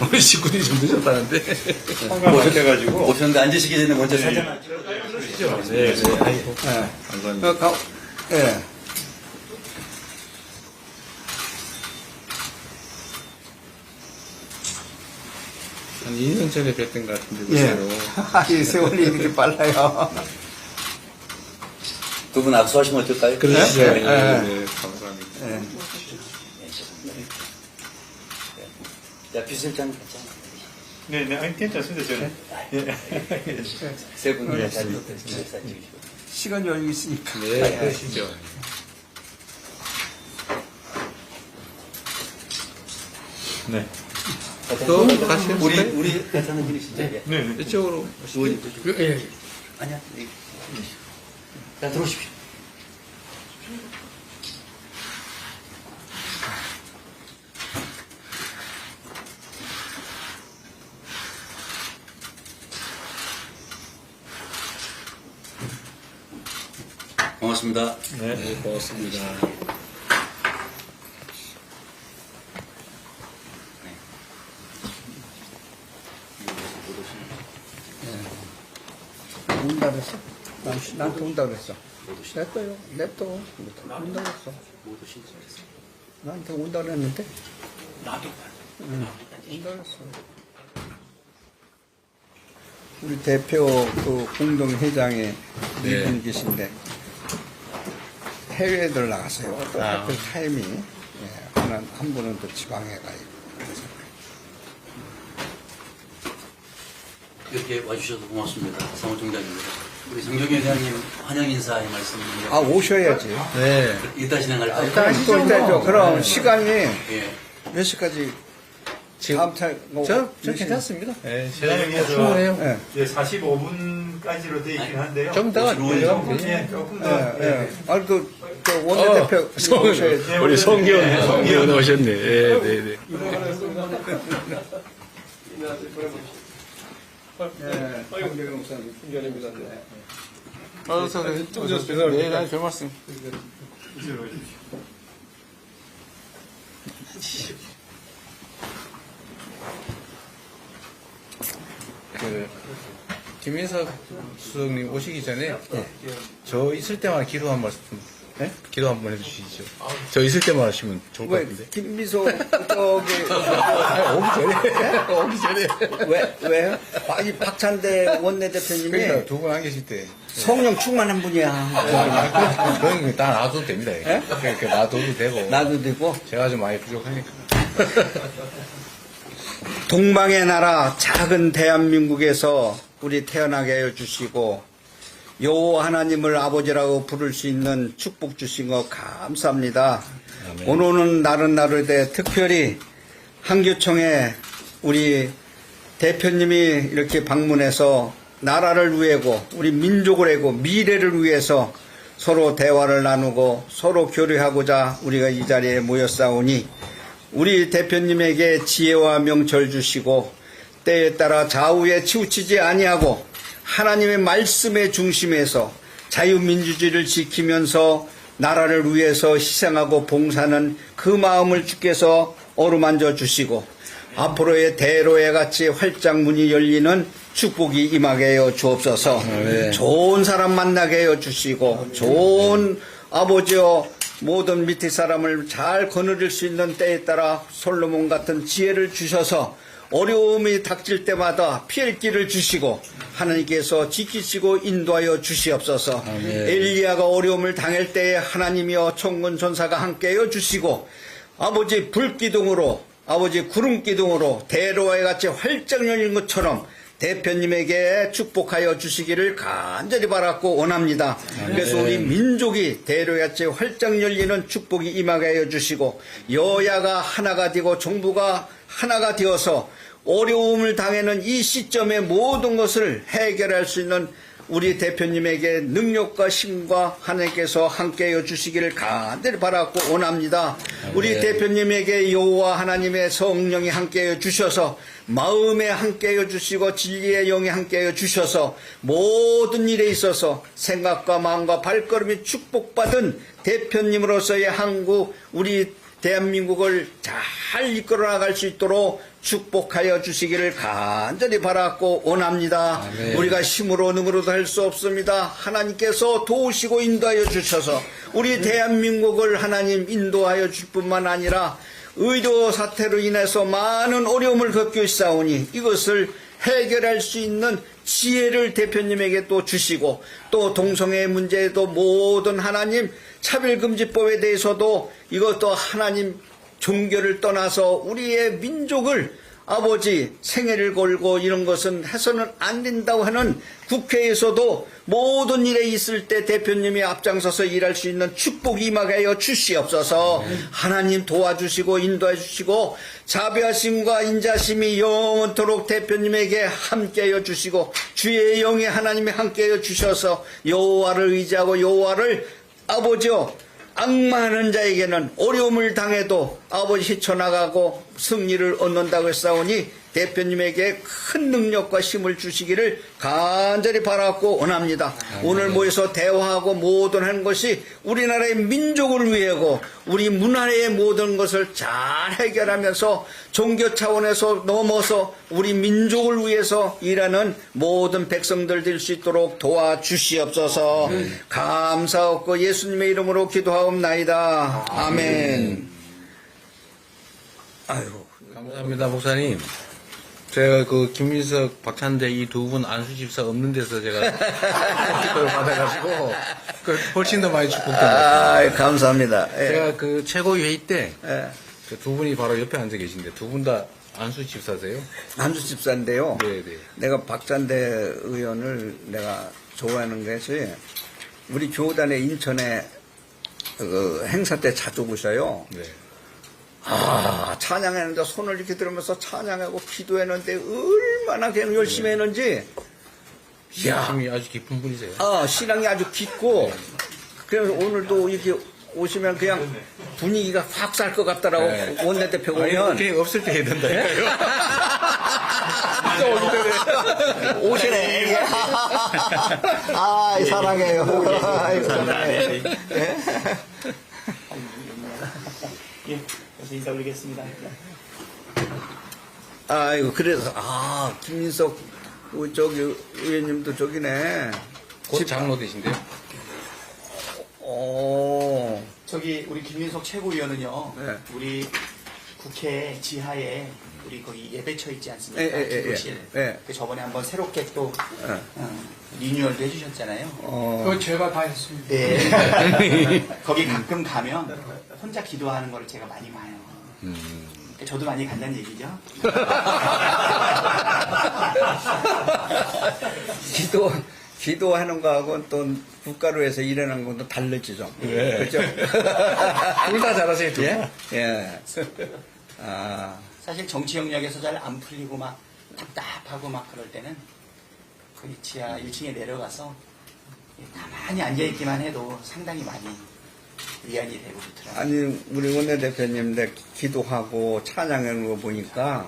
오늘 식구들이 좀 늦었다는데. 오셔가지고 오셨는데 앉으시기 전에 먼저 사진 한 그렇죠. 네, 네. 아이고. 감사합니다. 예. 한 2년 전에 뵀던 것 같은데, 예. 그대로. 이 세월이 이렇게 빨라요. 두 분 악수하시면 어떨까요? 그러시죠. 예, 네, 예. 네, 감사합니다. 예. 야, 비실장 같잖아. 네네, 아니, 괜찮습니다, 저는. 세 분이 잘 찍으시고. 시간 여유 있으니까. 네, 그러시죠. 네. 또 다시 우리 괜찮은 분이시죠? 예. 네. 이쪽으로 우리, 예. 아니야. 자, 들어오십시오. 고맙습니다. 네, 고맙습니다. 온다 그랬어? 나한테 온다 그랬어. 냅둬요. 냅둬. 온다 그랬어. 나한테 온다 그랬는데? 나도. 온다 그랬어. 우리 대표 그 공동회장에 네. 이분 계신데 해외들 나가세요. 똑같은 타임이 한 분은 또 지방에 가 있고. 그래서 이렇게 와주셔서 고맙습니다. 사무총장입니다. 우리 정경희 회장님 환영 인사의 말씀입니다. 아 오셔야지. 네. 이따 진행할까요? 일단 또 이따죠. 그럼 시간이 예. 몇 시까지? 지금 다음 차 뭐, 저 몇 시? 괜찮습니다. 네, 시간에 시간이 비해서 충분해요. 예. 45분까지로 되어 있긴 한데요. 좀 더 조금, 되죠. 예, 조금 더. 예, 예. 아니, 저 원내대표 오셔야지. 우리 성기현 의원 오셨네. 네, 네, 네. 황경영 목사님, 풍전입니다. 네, 네, 별 말씀. 그 김인석 수석님 오시기 전에 저 있을 때만 기도 한 말씀, 네? 기도 한 번 해주시죠. 저 있을 때만 하시면 좋을 것 왜 같은데. 김미소 저기 아니, 오기 전에. 왜? 이 박찬대 원내대표님이 그러니까 두 분 안 계실 때. 성령 충만한 분이야. 그건 다 놔둬도 됩니다. 그렇게 놔둬도 되고. 나도 되고 제가 좀 많이 부족하니까. 동방의 나라 작은 대한민국에서 우리 태어나게 하여 주시고 여호와 하나님을 아버지라고 부를 수 있는 축복 주신 거 감사합니다. 오늘은 날은 나르되 특별히 한교총에 우리 대표님이 이렇게 방문해서 나라를 위하고 우리 민족을 위하고 미래를 위해서 서로 대화를 나누고 서로 교류하고자 우리가 이 자리에 모였사오니 우리 대표님에게 지혜와 명철 주시고 때에 따라 좌우에 치우치지 아니하고 하나님의 말씀의 중심에서 자유민주주의를 지키면서 나라를 위해서 희생하고 봉사하는 그 마음을 주께서 어루만져 주시고 앞으로의 대로에 같이 활짝 문이 열리는 축복이 임하게 하여 주옵소서. 좋은 사람 만나게 하여 주시고 좋은 아버지여 모든 밑에 사람을 잘 거느릴 수 있는 때에 따라 솔로몬 같은 지혜를 주셔서 어려움이 닥칠 때마다 피할 길을 주시고 하나님께서 지키시고 인도하여 주시옵소서. 엘리야가 어려움을 당할 때에 하나님이여 천군 천사가 함께하여 주시고 아버지 불기둥으로 아버지 구름기둥으로 대로와 같이 활짝 열린 것처럼 대표님에게 축복하여 주시기를 간절히 바랐고 원합니다. 그래서 우리 민족이 대로같이 활짝 열리는 축복이 임하게 하여 주시고 여야가 하나가 되고 정부가 하나가 되어서 어려움을 당하는 이 시점에 모든 것을 해결할 수 있는 우리 대표님에게 능력과 힘과 하나님께서 함께하여 주시기를 간절히 바랐고 원합니다. 우리 대표님에게 여호와 하나님의 성령이 함께하여 주셔서 마음에 함께하여 주시고 진리의 영이 함께하여 주셔서 모든 일에 있어서 생각과 마음과 발걸음이 축복받은 대표님으로서의 한국 우리 대한민국을 잘 이끌어 나갈 수 있도록 축복하여 주시기를 간절히 바랐고 원합니다. 아멘. 우리가 힘으로 능으로도 할 수 없습니다. 하나님께서 도우시고 인도하여 주셔서 우리 대한민국을 하나님 인도하여 줄 뿐만 아니라 의료 사태로 인해서 많은 어려움을 겪고 있사오니 이것을 해결할 수 있는 지혜를 대표님에게 또 주시고 또 동성애 문제에도 모든 하나님 차별금지법에 대해서도 이것도 하나님 종교를 떠나서 우리의 민족을 아버지 생애를 걸고 이런 것은 해서는 안 된다고 하는 국회에서도 모든 일에 있을 때 대표님이 앞장서서 일할 수 있는 축복이 임하게 하여 주시옵소서. 하나님 도와주시고 인도해 주시고 자비하심과 인자심이 영원토록 대표님에게 함께하여 주시고 주의 영이 하나님이 함께하여 주셔서 여호와를 의지하고 여호와를 아버지여 악마하는 자에게는 어려움을 당해도 아버지 헤쳐나가고 승리를 얻는다고 했사오니 대표님에게 큰 능력과 힘을 주시기를 간절히 바랐고 원합니다. 오늘 모여서 대화하고 모든 하는 것이 우리나라의 민족을 위하고 우리 문화의 모든 것을 잘 해결하면서 종교 차원에서 넘어서 우리 민족을 위해서 일하는 모든 백성들 될 수 있도록 도와주시옵소서. 감사하고 예수님의 이름으로 기도하옵나이다. 아멘. 아이고. 감사합니다, 목사님. 제가 그 김민석, 박찬대 이 두 분 안수 집사 없는 데서 제가 축복을 받아가지고 그 훨씬 더 많이 축복받았습니다. 아, 감사합니다. 예. 제가 그 최고회의 때 그 예. 두 분이 바로 옆에 앉아 계신데 두 분 다 안수 집사세요? 안수 집사인데요. 네네. 내가 박찬대 의원을 내가 좋아하는 것이 우리 교단에 인천에 그 행사 때 자주 오셔요. 네. 아, 찬양했는데 손을 이렇게 들으면서 찬양하고 기도했는데 얼마나 그냥 열심히 했는지. 이야, 힘이 아주 깊은 분이세요. 아, 신앙이 아주 깊고. 그래서 오늘도 이렇게 오시면 그냥 분위기가 확 살 것 같더라고. 네. 원내대표 아니, 보면. 그게 없을 때 해야 된다니까요. 오시네. 아, 사랑해요. 아이고, 사랑해요. 예, 그래서 인사 올리겠습니다. 아이고, 그래서, 김민석, 저기, 의원님도 저기네. 곧 장로 되신데요? 저기 우리 김민석 최고위원은요, 네. 우리 국회 지하에 우리 거기 예배처 있지 않습니까? 예. 기도실. 예. 그 저번에 한번 새롭게 또 리뉴얼도 해주셨잖아요. 그거 제가 다 했습니다. 네. 거기 가끔 가면 혼자 기도하는 걸 제가 많이 봐요. 그러니까 저도 많이 간다는 얘기죠. 기도하는 거하고는 또 국가로 해서 일하는 건 또 다르지 좀. 네. 그렇죠? 둘 다 잘하세요, 두 분. 예. 아, 사실 정치 영역에서 잘 안 풀리고 막 답답하고 막 그럴 때는 그 지하 1층에 내려가서 가만히 앉아있기만 해도 상당히 많이 위안이 되고 그렇더라고요. 아니, 우리 원내대표님들 기도하고 찬양하는 거 보니까,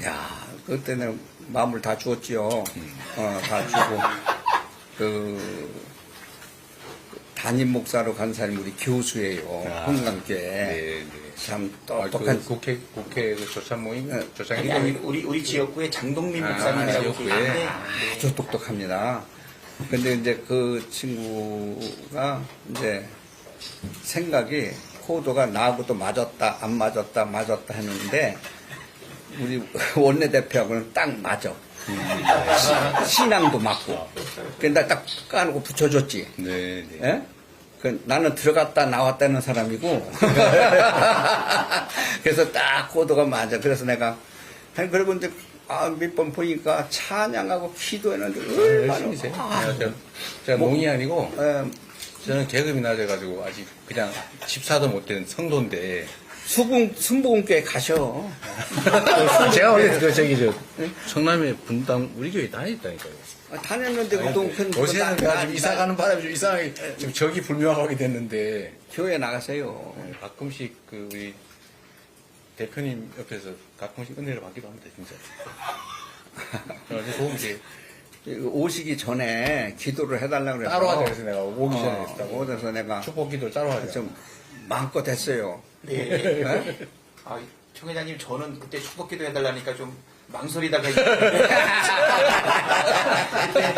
야, 그때는 마음을 다 주었지요. 다 주고, 담임 목사로 간 사람이 우리 교수예요. 홍강교회. 네. 참 아, 똑똑한. 그 국회 그 조찬 모임? 조찬 아니, 기도회? 우리 지역구에 장동민 목사님이라고 지역구에. 계신데 아주 똑똑합니다. 근데 이제 그 친구가 이제 생각이 코드가 나하고도 맞았다, 안 맞았다, 맞았다 했는데 우리 원내대표하고는 딱 맞아. 신앙도 맞고. 근데 딱 까놓고 붙여줬지. 네, 네. 예? 나는 들어갔다 나왔다는 사람이고. 그래서 딱 코드가 맞아. 그래서 내가, 그리고 이제, 몇 번 보니까 찬양하고 기도했는데, 얼마나. 열심히세요. 제가 농이 아니고, 예, 저는 계급이 낮아가지고 아직 그냥 집사도 못된 성도인데. 승복음교회 가셔. 제가 원래 성남에 분당 우리 교회 다녔다니까요. 다녔는데 그동안 요새는 내가 좀 이사 가는 바람에 좀 이상하게 좀 적이 불명하게 됐는데 교회 나가세요. 가끔씩 그 우리 대표님 옆에서 가끔씩 은혜를 받기도 합니다, 진짜. 아주 도움이 돼요. 오시기 전에 기도를 해달라고 그래서 따로 하자 그래서 내가 오기 전에 했다고. 그래서 내가 축복 기도를 따로 하자. 좀 마음껏 했어요. 네. 아, 총 회장님 저는 그때 축복기도 해달라니까 좀 망설이다가 그때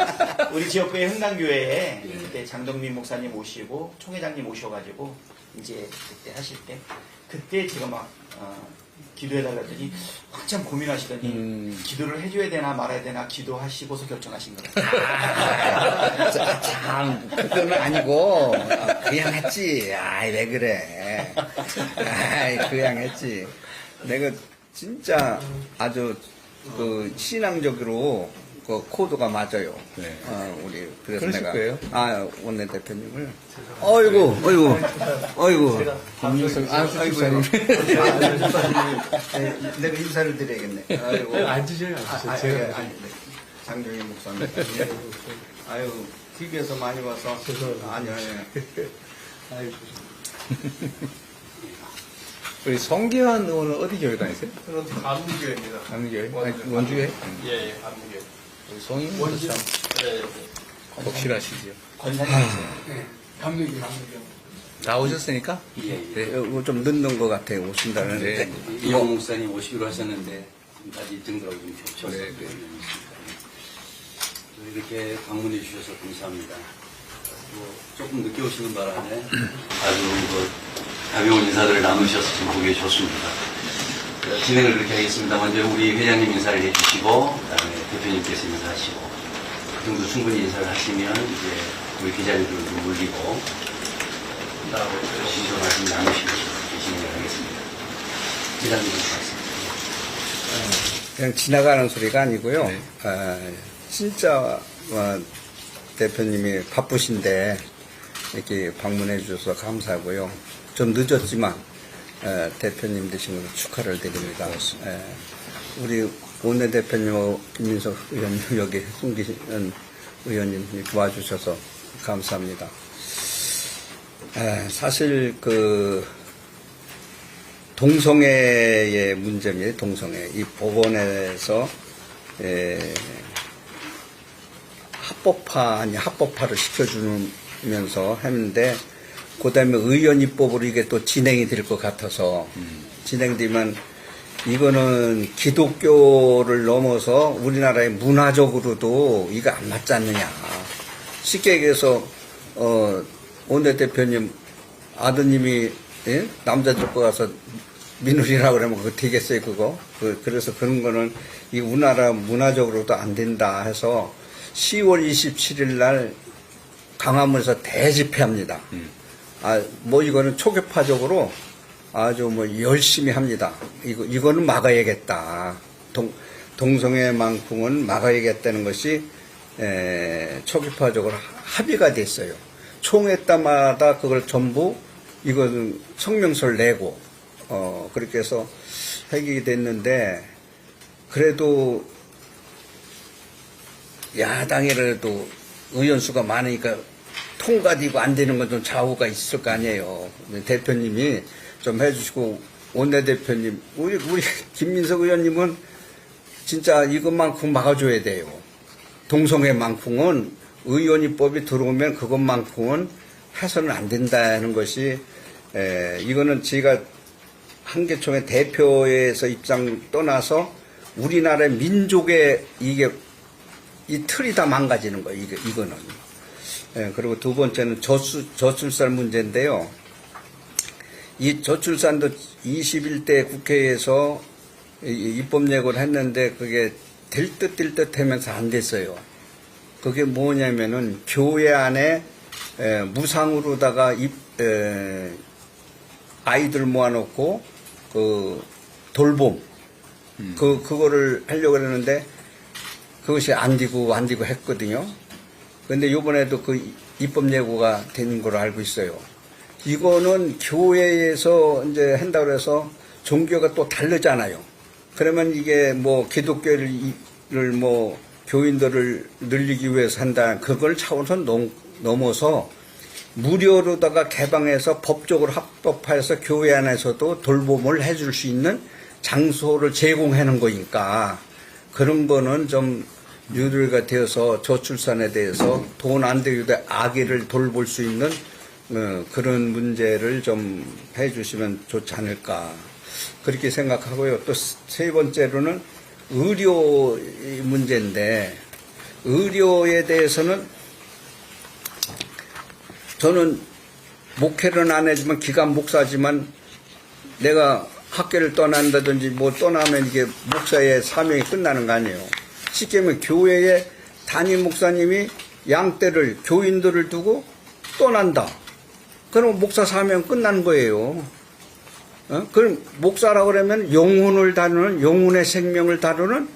우리 지역구의 흥당교회에 그때 장동민 목사님 오시고 총 회장님 오셔가지고 이제 그때 하실 때 그때 제가 막 기도해달라더니 한참 고민하시더니 기도를 해줘야 되나 말아야 되나 기도하시고서 결정하신 거예요. 참, 그건 아니고, 그냥 했지. 아이, 왜 그래. 아이, 그냥 했지. 내가 진짜 아주 그 신앙적으로 그 코드가 맞아요. 네. 우리, 그래서 그러실 내가. 거예요? 원내대표님을. 어이구. 김민석 안수 집사님. 내가 인사를 드려야겠네. 아이고. 앉으셔요, 앉으세요. 제가. 장정희 목사님. 아유, TV에서 많이 와서. 아니요. 우리 성기환 의원은 어디 교회 다니세요? 저는 감리교회입니다. 강교회? 원주회? 예, 감리교회. 우리 성인도 원주. 참 예, 독실하시죠. 권사님이세요. 감리교회. 다 오셨으니까? 예, 예. 네. 이거 좀 늦는 것 같아요, 오신다는데. 네. 이용 목사님 오시기로 하셨는데 지금까지 일정들하고 좀 겹쳐서 네, 네. 이렇게 방문해 주셔서 감사합니다. 조금 늦게 오시는 바람에 아주 가벼운 인사들을 나누셔서 좀 보기 좋습니다. 진행을 그렇게 하겠습니다. 먼저 우리 회장님 인사를 해주시고 그다음에 대표님께서 인사하시고 그 정도 충분히 인사를 하시면 이제 우리 기자님들을 좀 물리고 나하고 진솔 말씀 나누시고 진행을 하겠습니다. 기자님 말씀. 그냥 지나가는 소리가 아니고요. 네. 진짜 대표님이 바쁘신데 이렇게 방문해 주셔서 감사하고요. 좀 늦었지만 대표님 되신 것을 축하를 드립니다. 우리 원내대표님 김민석 의원님 여기 숨기신 의원님 도와주셔서 감사합니다. 사실 그 동성애의 문제입니다. 동성애. 이 법원에서 합법화 아니 합법화를 시켜주면서 했는데 그다음에 의원 입법으로 이게 또 진행이 될 것 같아서 진행되면 이거는 기독교를 넘어서 우리나라의 문화적으로도 이거 안 맞지 않느냐. 쉽게 얘기해서 원내대표님 아드님이 남자 쪽거 가서 민우리라고 그러면 그거 되겠어요 그거. 그래서 그런 거는 이 우리나라 문화적으로도 안 된다 해서 10월 27일 날 광화문에서 대집회합니다. 뭐 이거는 초계파적으로 아주 뭐 열심히 합니다. 이거는 막아야겠다. 동성애 망풍은 막아야겠다는 것이 초계파적으로 합의가 됐어요. 총회 때마다 그걸 전부 이거는 성명서를 내고 그렇게 해서 해결이 됐는데 그래도 야당이라도 의원수가 많으니까 통과되고 안 되는 건 좀 좌우가 있을 거 아니에요. 대표님이 좀 해주시고 원내대표님 우리 김민석 의원님은 진짜 이것만큼 막아줘야 돼요. 동성애 망풍은 의원입법이 들어오면 그것만큼은 해서는 안 된다는 것이 이거는 제가 한계총회 대표에서 입장 떠나서 우리나라의 민족의 이게 이 틀이 다 망가지는 거예요. 이거는. 그리고 두 번째는 저출산 문제인데요. 이 저출산도 21대 국회에서 입법 예고를 했는데 그게 될 듯 하면서 안 됐어요. 그게 뭐냐면은 교회 안에 무상으로다가 아이들 모아놓고 그 돌봄 그거를 하려고 했는데 그것이 안 되고 했거든요. 근데 요번에도 그 입법 예고가 된 걸로 알고 있어요. 이거는 교회에서 이제 한다고 해서 종교가 또 다르잖아요. 그러면 이게 뭐 기독교를 뭐 교인들을 늘리기 위해서 한다. 그걸 차원선 넘어서 무료로다가 개방해서 법적으로 합법화해서 교회 안에서도 돌봄을 해줄 수 있는 장소를 제공하는 거니까 그런 거는 좀 유도가 되어서 저출산에 대해서 돈 안 들이도 아기를 돌볼 수 있는 그런 문제를 좀 해주시면 좋지 않을까 그렇게 생각하고요. 또 세 번째로는 의료 문제인데 의료에 대해서는 저는 목회는 안 하지만 기관 목사지만 내가 학교를 떠난다든지 뭐 떠나면 이게 목사의 사명이 끝나는 거 아니에요. 쉽게 말하면 교회의 담임 목사님이 양떼를 교인들을 두고 떠난다. 그럼 목사 사명 끝나는 거예요. 그럼 목사라고 그러면 영혼을 다루는 영혼의 생명을 다루는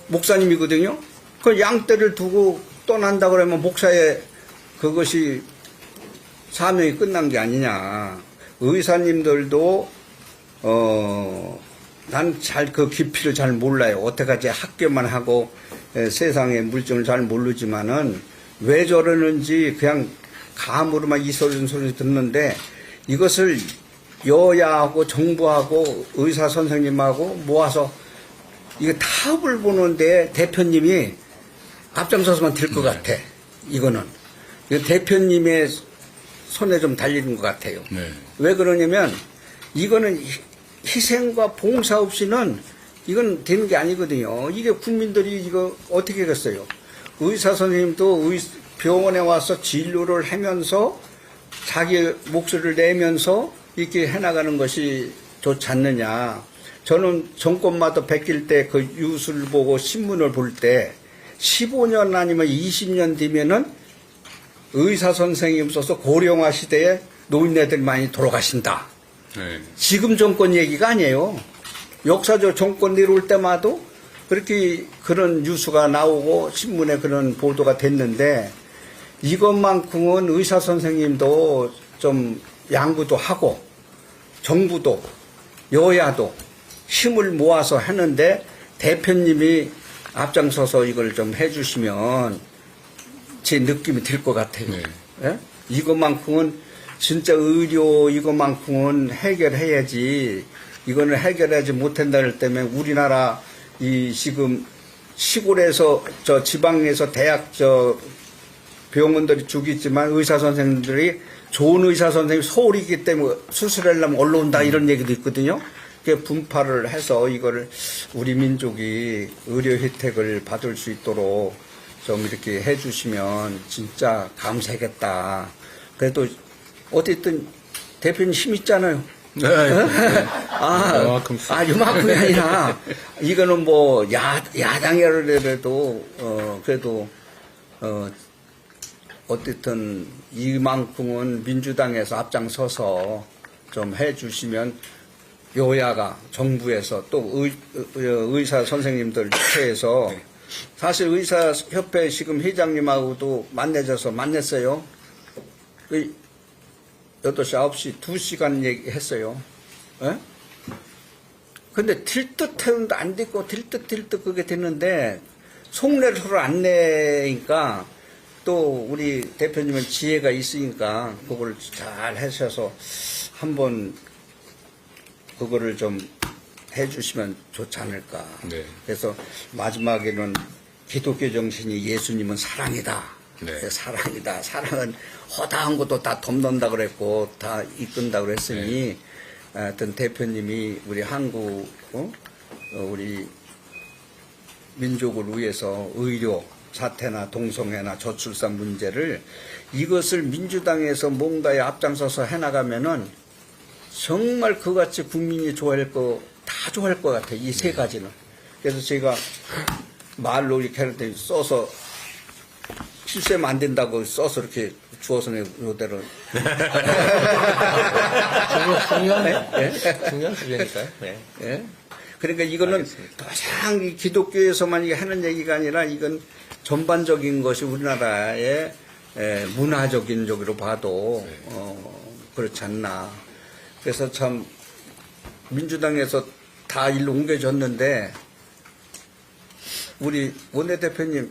목사님이거든요. 그 양떼를 두고 떠난다 그러면 목사의 그것이 사명이 끝난 게 아니냐. 의사님들도 난 잘 그 깊이를 잘 몰라요. 어떻게까지 학교만 하고 세상의 물정을 잘 모르지만은 왜 저러는지 그냥 감으로만 이 소리 듣는데 이것을 여야하고 정부하고 의사 선생님하고 모아서 이거 타협을 보는데 대표님이 앞장서서만 될 것 같아. 이거는 이거 대표님의 손에 좀 달리는 것 같아요. 네. 왜 그러냐면 이거는 희생과 봉사 없이는 이건 되는 게 아니거든요. 이게 국민들이 이거 어떻게 하겠어요? 의사 선생님도 병원에 와서 진료를 하면서 자기 목소리를 내면서 이렇게 해나가는 것이 좋지 않느냐. 저는 정권마다 바뀔 때 그 뉴스를 보고 신문을 볼 때 15년 아니면 20년 뒤면은 의사 선생님 없어서 고령화 시대에 노인네들 많이 돌아가신다. 네. 지금 정권 얘기가 아니에요. 역사적 정권 내려올 때마다 그렇게 그런 뉴스가 나오고 신문에 그런 보도가 됐는데 이것만큼은 의사 선생님도 좀 양보도 하고 정부도 여야도 힘을 모아서 하는데 대표님이 앞장서서 이걸 좀 해주시면 제 느낌이 들 것 같아요. 네. 예? 이것만큼은 진짜 의료 이것만큼은 해결해야지 이거는 해결하지 못한다는 때문에 우리나라 이 지금 시골에서 저 지방에서 대학 저 병원들이 죽이지만 의사 선생님들이 좋은 의사 선생님 서울이기 때문에 수술하려면 올라온다 이런 얘기도 있거든요. 그 분파를 해서 이거를 우리 민족이 의료 혜택을 받을 수 있도록 좀 이렇게 해주시면 진짜 감사하겠다. 그래도 어쨌든 대표님 힘 있잖아요. 네. 요만큼이 아니라 이거는 뭐 야당이라도 그래도 어쨌든 이만큼은 민주당에서 앞장서서 좀 해주시면 여야가 정부에서 또 의사 선생님들 협회에서 사실 의사협회 지금 회장님하고도 만났어요. 8시, 9시, 2시간 얘기했어요. 예? 근데 될 듯 했는데 안 됐고, 될 듯 그게 됐는데, 속내를 서로 안 내니까, 또 우리 대표님은 지혜가 있으니까, 그걸 잘 하셔서, 한번, 그거를 좀 해주시면 좋지 않을까. 네. 그래서 마지막에는 기독교 정신이 예수님은 사랑이다. 네. 사랑이다. 사랑은 허다한 것도 다 덮는다 그랬고 다 이끈다 그랬으니 하여튼 대표님이 우리 한국 우리 민족을 위해서 의료 사태나 동성애나 저출산 문제를 이것을 민주당에서 뭔가에 앞장서서 해나가면은 정말 그같이 국민이 좋아할 다 좋아할 것 같아요. 이 세 가지는. 그래서 제가 말로 이렇게 할 때 써서 실수하면 안 된다고 써서 이렇게 주어서 이대로. 중요한 주제니까요. 네. 예? 그러니까 이거는 가장 이 기독교에서만 이게 하는 얘기가 아니라 이건 전반적인 것이 우리나라의 문화적인 쪽으로 봐도 그렇지 않나. 그래서 참 민주당에서 다 일로 옮겨졌는데 우리 원내대표님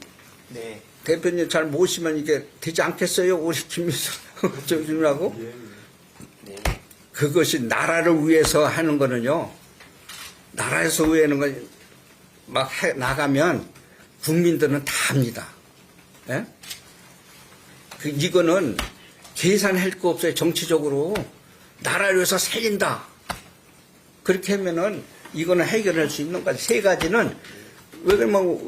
네. 대표님 잘 모시면 이게 되지 않겠어요? 우리 김민수 교수님하고 네. 그것이 나라를 위해서 하는 거는요. 나라에서 위하는 거 막 나가면 국민들은 다 합니다. 예? 이거는 계산할 거 없어요. 정치적으로. 나라를 위해서 살린다. 그렇게 하면은 이거는 해결할 수 있는 거지. 세 가지는 왜 그러면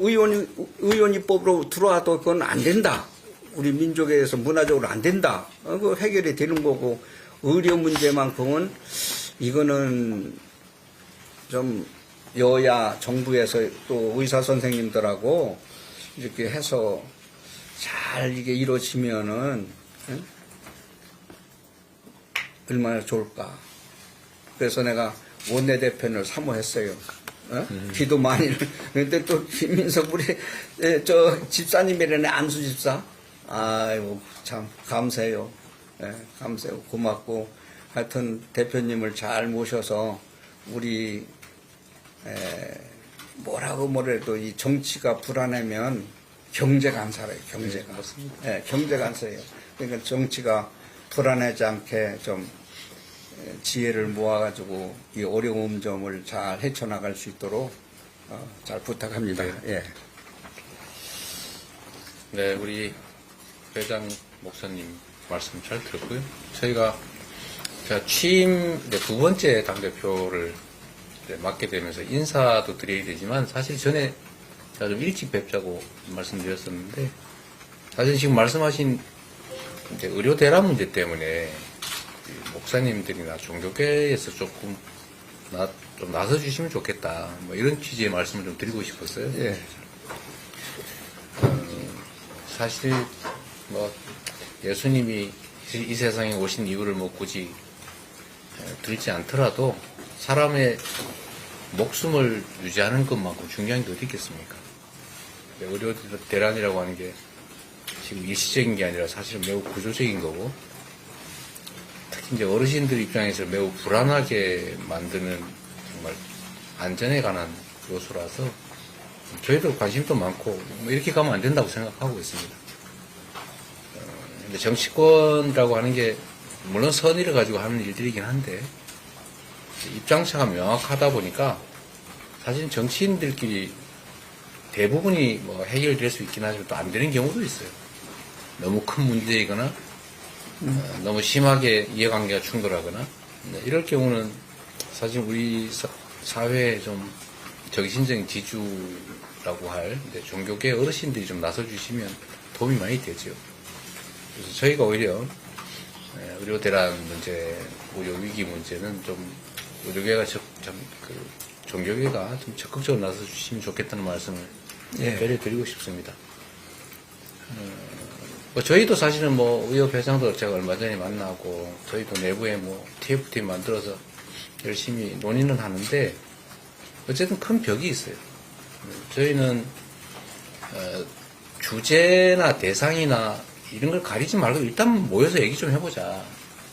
의원입법으로 들어와도 그건 안 된다. 우리 민족에서 문화적으로 안 된다. 그 해결이 되는 거고 의료 문제만큼은 이거는 좀 여야 정부에서 또 의사 선생님들하고 이렇게 해서 잘 이게 이루어지면은 얼마나 좋을까. 그래서 내가 원내대표를 사모했어요. 기도 많이. 근데 또 김민석 우리 저 집사님이라네 안수 집사. 아이고 참 감사해요. 감사해요. 고맙고 하여튼 대표님을 잘 모셔서 우리 뭐라고 뭐래도 이 정치가 불안하면 경제가 안 살아요. 경제가. 경제가 안 살아요. 그러니까 정치가 불안하지 않게 좀 지혜를 모아가지고 이 어려운 점을 잘 헤쳐나갈 수 있도록 잘 부탁합니다. 예. 네, 우리 회장 목사님 말씀 잘 들었고요. 제가 취임 이제 두 번째 당대표를 맡게 되면서 인사도 드려야 되지만 사실 전에 제가 좀 일찍 뵙자고 말씀드렸었는데 사실 지금 말씀하신 이제 의료 대란 문제 때문에 목사님들이나 종교계에서 조금 좀 나서주시면 좋겠다. 뭐 이런 취지의 말씀을 좀 드리고 싶었어요. 예. 사실 뭐 예수님이 이 세상에 오신 이유를 뭐 굳이 들지 않더라도 사람의 목숨을 유지하는 것만큼 중요한 게 어디 있겠습니까? 의료 대란이라고 하는 게 지금 일시적인 게 아니라 사실은 매우 구조적인 거고 특히 이제 어르신들 입장에서 매우 불안하게 만드는 정말 안전에 관한 요소라서 저희도 관심도 많고 뭐 이렇게 가면 안 된다고 생각하고 있습니다. 근데 정치권이라고 하는 게 물론 선의를 가지고 하는 일들이긴 한데 입장차가 명확하다 보니까 사실 정치인들끼리 대부분이 뭐 해결될 수 있긴 하지만 또 안 되는 경우도 있어요. 너무 큰 문제이거나 너무 심하게 이해관계가 충돌하거나 이럴 경우는 사실 우리 사회의 좀 정신적인 지주라고 할 종교계 어르신들이 좀 나서주시면 도움이 많이 되죠. 그래서 저희가 오히려 의료 대란 문제, 의료 위기 문제는 좀 의료계가 종교계가 좀 적극적으로 나서주시면 좋겠다는 말씀을 드리고 싶습니다. 뭐 저희도 사실은 뭐 의협 회장도 제가 얼마 전에 만나고 저희도 내부에 뭐 TF팀 만들어서 열심히 논의는 하는데 어쨌든 큰 벽이 있어요. 저희는 주제나 대상이나 이런 걸 가리지 말고 일단 모여서 얘기 좀 해보자.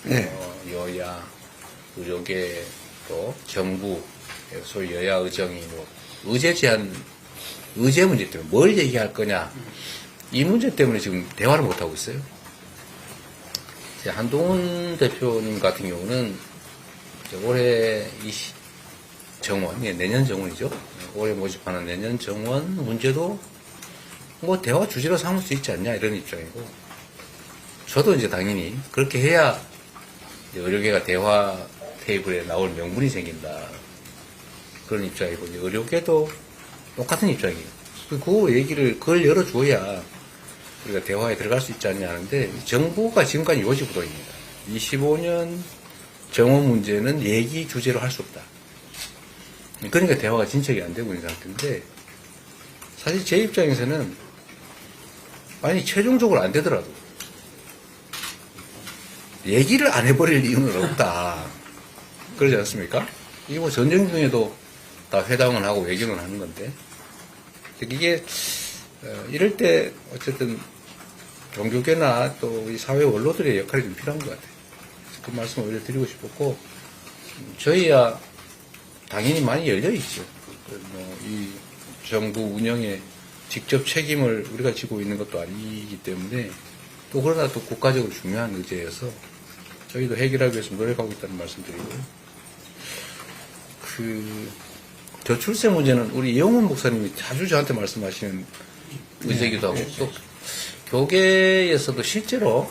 네. 여야, 의료계, 또 정부, 소위 여야 의정이 뭐 의제 제한, 의제 문제 때문에 뭘 얘기할 거냐. 이 문제 때문에 지금 대화를 못하고 있어요. 한동훈 대표님 같은 경우는 올해 정원, 내년 정원이죠. 올해 모집하는 내년 정원 문제도 뭐 대화 주제로 삼을 수 있지 않냐 이런 입장이고 저도 이제 당연히 그렇게 해야 의료계가 대화 테이블에 나올 명분이 생긴다 그런 입장이고 의료계도 똑같은 입장이에요. 그걸 열어줘야 우리가 대화에 들어갈 수 있지 않냐 하는데 정부가 지금까지 요지부동입니다. 25년 정원 문제는 얘기 주제로 할 수 없다. 그러니까 대화가 진척이 안 되고 있는 상태인데 사실 제 입장에서는 아니 최종적으로 안 되더라도 얘기를 안 해버릴 이유는 없다. 그러지 않습니까? 이게 뭐 전쟁 중에도 다 회담을 하고 외교는 하는 건데 이게 이럴 때 어쨌든 종교계나 또 이 사회 원로들의 역할이 좀 필요한 것 같아요. 그 말씀을 오히려 드리고 싶었고 저희야 당연히 많이 열려있죠. 이 정부 운영에 직접 책임을 우리가 지고 있는 것도 아니기 때문에 또 그러나 또 국가적으로 중요한 의제여서 저희도 해결하기 위해서 노력하고 있다는 말씀드리고요. 저출생 문제는 우리 이영훈 목사님이 자주 저한테 말씀하시는 의제이기도 하고 또 교계에서도 실제로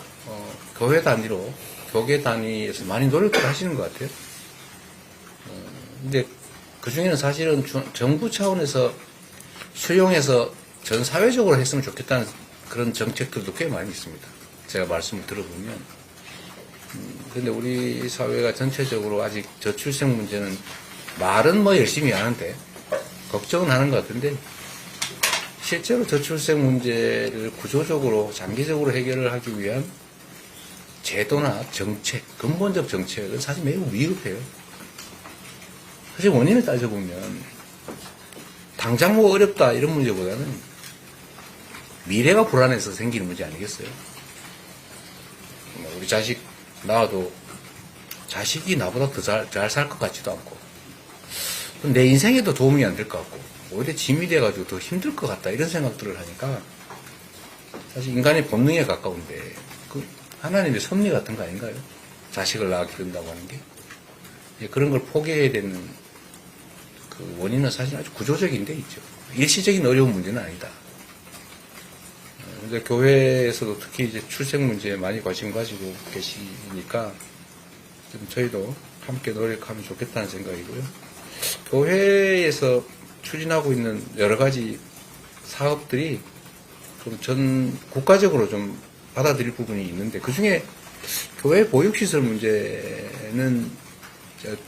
교회 단위로, 교계 단위에서 많이 노력을 하시는 것 같아요. 근데 그 중에는 사실은 정부 차원에서 수용해서 전 사회적으로 했으면 좋겠다는 그런 정책들도 꽤 많이 있습니다. 제가 말씀을 들어보면. 근데 우리 사회가 전체적으로 아직 저출생 문제는 말은 뭐 열심히 하는데, 걱정은 하는 것 같은데, 실제로 저출생 문제를 구조적으로, 장기적으로 해결을 하기 위한 제도나 정책, 근본적 정책은 사실 매우 위급해요. 사실 원인을 따져보면, 당장 뭐 어렵다 이런 문제보다는 미래가 불안해서 생기는 문제 아니겠어요? 우리 자식 낳아도 자식이 나보다 더 잘 살 것 같지도 않고, 내 인생에도 도움이 안 될 것 같고, 오히려 짐이 돼가지고 더 힘들 것 같다 이런 생각들을 하니까 사실 인간의 본능에 가까운데, 그 하나님의 섭리 같은 거 아닌가요? 자식을 낳게 된다고 하는 게. 그런 걸 포기해야 되는 그 원인은 사실 아주 구조적인 데 있죠. 일시적인 어려운 문제는 아니다. 근데 교회에서도 특히 이제 출생 문제에 많이 관심 가지고 계시니까 좀 저희도 함께 노력하면 좋겠다는 생각이고요. 교회에서 추진하고 있는 여러 가지 사업들이 좀 전 국가적으로 좀 받아들일 부분이 있는데, 그 중에 교회 보육시설 문제는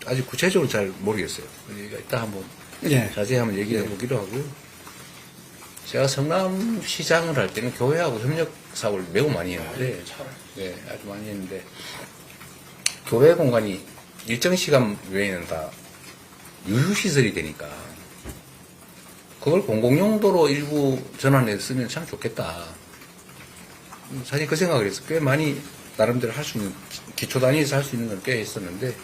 아직 구체적으로 잘 모르겠어요. 우리가 이따 한번 예. 자세히 한번 얘기해 보기로 하고요. 제가 성남시장을 할 때는 교회하고 협력 사업을 매우 많이 했는데, 네, 아주 많이 했는데, 교회 공간이 일정 시간 외에는 다 유휴시설이 되니까, 그걸 공공용도로 일부 전환해서 쓰면 참 좋겠다. 사실 그 생각을 해서 꽤 많이 나름대로 할 수 있는, 기초 단위에서 할 수 있는 건 꽤 했었는데,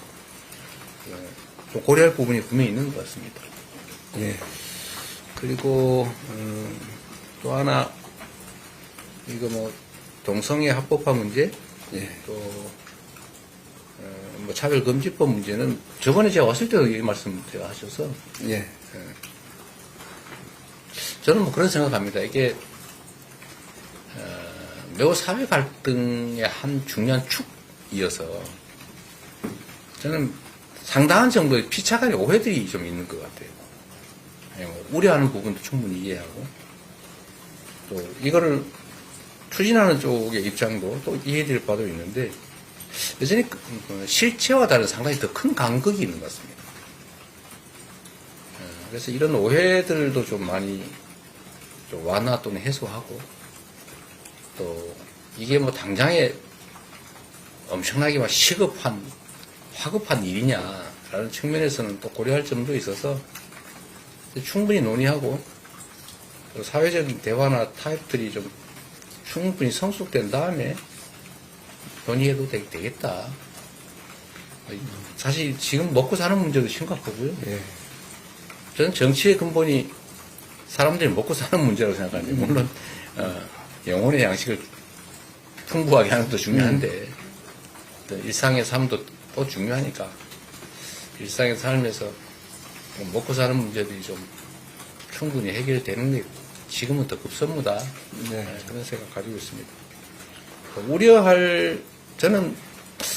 좀 고려할 부분이 분명히 있는 것 같습니다. 예. 그리고 또 하나, 이거 뭐 동성애 합법화 문제, 예. 또 뭐 차별금지법 문제는 저번에 제가 왔을 때도 이 말씀 제가 하셔서, 예. 저는 뭐 그런 생각합니다. 이게 매우 사회 갈등의 한 중요한 축이어서 저는 상당한 정도의 피차간의 오해들이 좀 있는 것 같아요. 뭐 우려하는 부분도 충분히 이해하고, 또 이거를 추진하는 쪽의 입장도 또 이해될 바도 있는데, 여전히 실체와 다른 상당히 더 큰 간극이 있는 것 같습니다. 그래서 이런 오해들도 좀 많이 좀 완화 또는 해소하고, 또 이게 뭐 당장에 엄청나게 막 시급한 화급한 일이냐라는 측면에서는 또 고려할 점도 있어서 충분히 논의하고, 또 사회적인 대화나 타협들이 좀 충분히 성숙된 다음에 논의해도 되겠다. 사실 지금 먹고 사는 문제도 심각하고요. 예. 저는 정치의 근본이 사람들이 먹고 사는 문제라고 생각하는데, 물론 영혼의 양식을 풍부하게 하는 것도 중요한데, 또 일상의 삶도 또 중요하니까 일상의 삶에서 먹고 사는 문제들이 좀 충분히 해결되는 게 지금은 더 급선무다. 네. 그런 생각 가지고 있습니다. 우려할, 저는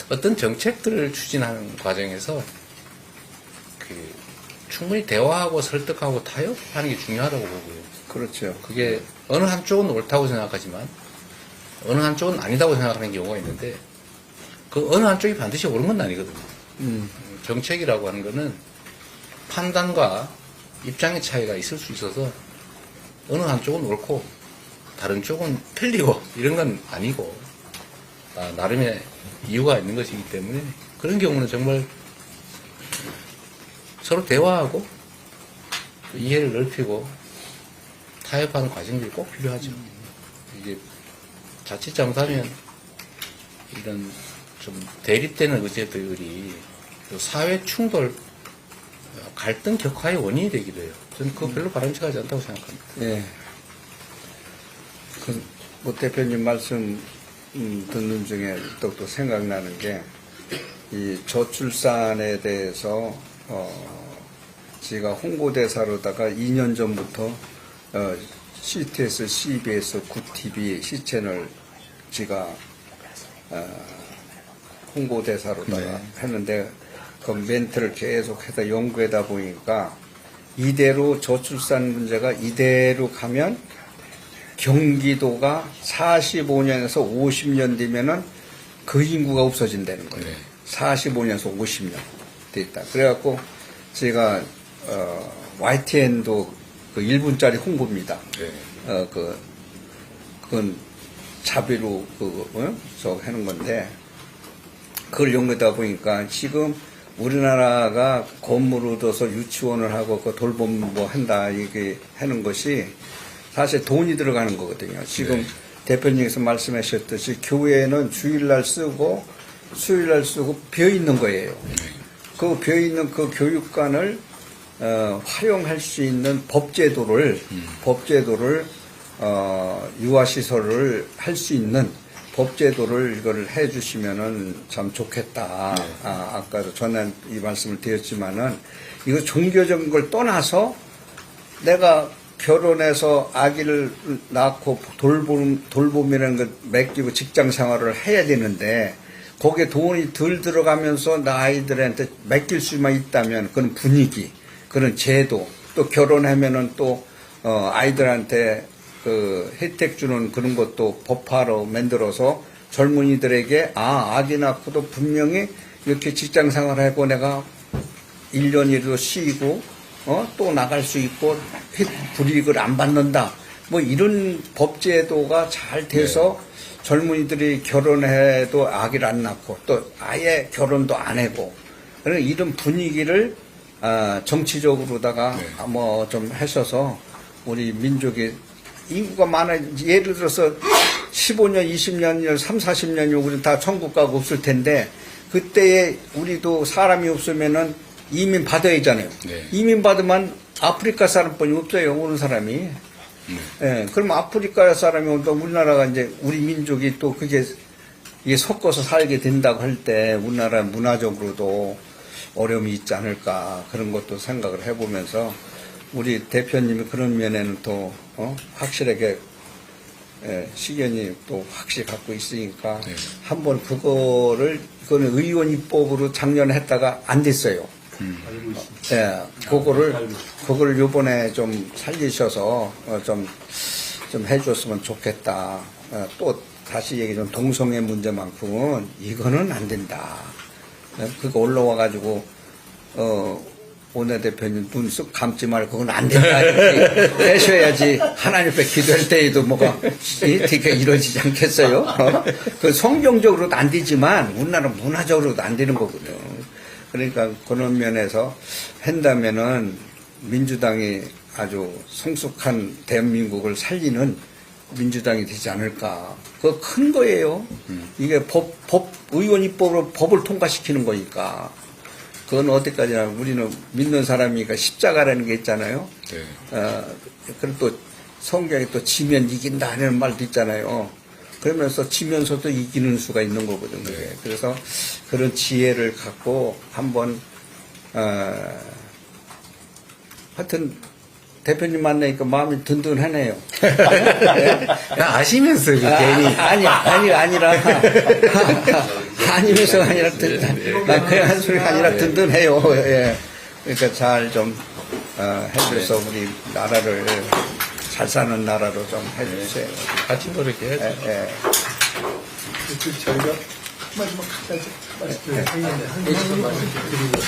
어떤 정책들을 추진하는 과정에서 충분히 대화하고 설득하고 타협하는 게 중요하다고 보고요. 그렇죠. 그게 어느 한쪽은 옳다고 생각하지만 어느 한쪽은 아니다고 생각하는 경우가 있는데, 그 어느 한쪽이 반드시 옳은 건 아니거든요. 정책이라고 하는 거는 판단과 입장의 차이가 있을 수 있어서 어느 한쪽은 옳고 다른 쪽은 틀리고 이런 건 아니고, 나름의 이유가 있는 것이기 때문에 그런 경우는 정말 서로 대화하고 또 이해를 넓히고 타협하는 과정들이 꼭 필요하죠. 이게 자칫 잘못하면 이런 좀 대립되는 의제들이 사회 충돌, 갈등 격화의 원인이 되기도 해요. 저는 그거 별로 바람직하지 않다고 생각합니다. 예. 뭐 대표님 말씀 듣는 중에 또 생각나는 게, 이 저출산에 대해서 제가 홍보대사로다가 2년 전부터 CTS, CBS, 구TV, C채널 제가 홍보대사로다가 했는데 그 멘트를 계속해서 연구하다 보니까 이대로 저출산 문제가 이대로 가면 경기도가 45년에서 50년 뒤면은 그 인구가 없어진다는 거예요. 네. 45년에서 50년 돼 있다. 그래갖고 제가 YTN도 그 1분짜리 홍보입니다. 네. 그건 자비로 저 하는 건데 그걸 연구하다 보니까 지금 우리나라가 건물을 얻어서 유치원을 하고 그 돌봄 뭐 한다 이게 하는 것이 사실 돈이 들어가는 거거든요. 지금 네. 대표님께서 말씀하셨듯이 교회는 주일날 쓰고 수요일날 쓰고 비어 있는 거예요. 그 비어 있는 그 교육관을 활용할 수 있는 법제도를 유아시설을 할 수 있는 법제도를 이거를 해주시면은 참 좋겠다. 네. 아까도 전에 이 말씀을 드렸지만은 이거 종교적인 걸 떠나서 내가 결혼해서 아기를 낳고 돌봄이라는 걸 맡기고 직장 생활을 해야 되는데 거기에 돈이 덜 들어가면서 나 아이들한테 맡길 수만 있다면 그런 분위기, 그런 제도, 또 결혼하면은 또 아이들한테 그 혜택 주는 그런 것도 법화로 만들어서 젊은이들에게 아기 낳고도 분명히 이렇게 직장 생활하고 내가 1년이라도 쉬고 또 나갈 수 있고 불이익을 안 받는다. 뭐 이런 법제도가 잘 돼서 젊은이들이 결혼해도 아기를 안 낳고 또 아예 결혼도 안 하고 이런 분위기를 정치적으로다가 뭐 좀 하셔서 우리 민족이 인구가 많아. 예를 들어서 15년, 20년, 3, 40년이 우리 다 천국 가고 없을 텐데 그때에 우리도 사람이 없으면은 이민 받아야 하잖아요. 네. 이민 받으면 아프리카 사람뿐이 없어요. 오는 사람이. 예, 그럼 아프리카 사람이 온다 우리나라가 이제 우리 민족이 또 그게 이게 섞어서 살게 된다고 할 때 우리나라 문화적으로도 어려움이 있지 않을까 그런 것도 생각을 해보면서 우리 대표님이 그런 면에는 또 확실하게 시견이 또 확실히 갖고 있으니까 한번 그거는 의원 입법으로 작년에 했다가 안 됐어요. 그거를 요번에 좀 살리셔서 좀 해줬으면 좋겠다. 또 다시 얘기 좀 동성애 문제만큼은 이거는 안 된다. 그거 올라와가지고 원내대표님 눈 쓱 감지 말고 그건 안 된다 이렇게 하셔야지 하나님 앞에 기도할 때에도 뭐가 되게 이루어지지 않겠어요? 그 성경적으로도 안 되지만 우리나라 문화적으로도 안 되는 거거든요. 그러니까 그런 면에서 한다면은 민주당이 아주 성숙한 대한민국을 살리는 민주당이 되지 않을까. 그거 큰 거예요. 이게 의원 입법으로 법을 통과시키는 거니까. 그건 어디까지나 우리는 믿는 사람이니까 십자가라는 게 있잖아요. 그리고 또 성경에 또 지면 이긴다 하는 말도 있잖아요. 그러면서 지면서도 이기는 수가 있는 거거든요. 그래서 그런 지혜를 갖고 한번 하여튼 대표님 만나니까 마음이 든든하네요. 아시면서 괜히 아니라 아니면서 아니라 그냥 한 소리가 아니라 든든해요. 예. 그러니까 잘 좀 해줘서 우리 나라를 잘 사는 나라로 좀 해주세요. 같이 노력해야죠. 저희가 마지막 까지 말씀 드리고